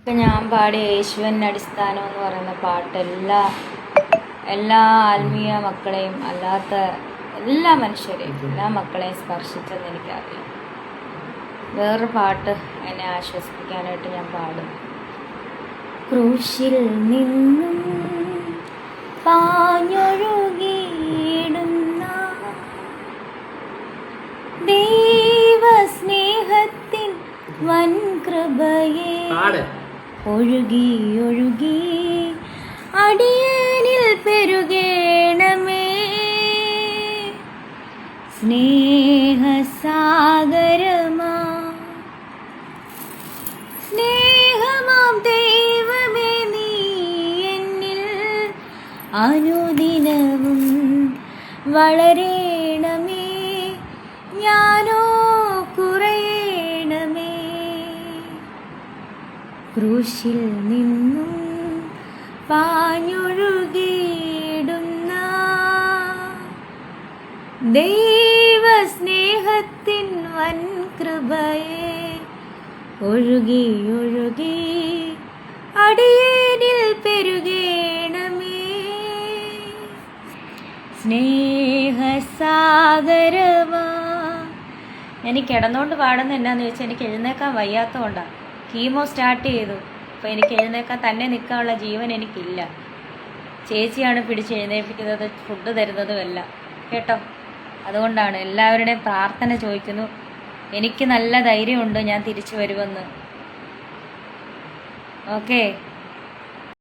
ഇപ്പം ഞാൻ പാടിയ യേശുവൻ അടിസ്ഥാനം എന്ന് പറയുന്ന പാട്ട് എല്ലാ ആത്മീയ മക്കളെയും അല്ലാത്ത എല്ലാ മനുഷ്യരെയും എല്ലാ മക്കളെയും സ്പർശിച്ചെന്ന് എനിക്കറിയാം. വേറൊരു പാട്ട് എന്നെ ആശ്വസിപ്പിക്കാനായിട്ട് ഞാൻ പാടും. ക്രൂശിൽ നിന്നും പാഞ്ഞൊഴുകിയിടുന്ന ദൈവസ്നേഹത്തിൻ വൻകൃപയെ ഒഴുകി ഒഴുകി അടിയനിൽ പെരുകേണമേ. സ്നേഹമാം ദൈവമേ, നീ എന്നിൽ അനുദിനവും വളരേണമേ, ഞാനോ കുറയണമേ. ക്രൂശിൽ നിന്നും പാഞ്ഞൊഴുകിയിടുന്ന ദൈവസ്നേഹത്തിൻ വൻകൃപയെ ഒഴുകി ഒഴുകി അടിയനിൽ പെരുകേണമേ. സ്നേഹസാഗരമാ. ഞാൻ കിടന്നുകൊണ്ട് പാടുന്ന എന്നാന്ന് ചോദിച്ചാൽ എനിക്ക് എഴുന്നേക്കാൻ വയ്യാത്തതുകൊണ്ടാണ്. കീമോ സ്റ്റാർട്ട് ചെയ്തു. അപ്പോൾ എനിക്ക് എഴുന്നേക്കാൻ തന്നെ നിൽക്കാനുള്ള ജീവൻ എനിക്കില്ല. ചേച്ചിയാണ് പിടിച്ച് എഴുന്നേൽപ്പിക്കുന്നത്, ഫുഡ് തരുന്നതുമെല്ലാം കേട്ടോ. അതുകൊണ്ടാണ് എല്ലാവരുടെയും പ്രാർത്ഥന ചോദിക്കുന്നു. എനിക്ക് നല്ല ധൈര്യമുണ്ട് ഞാൻ തിരിച്ചു വരുമെന്ന്. ഓക്കേ.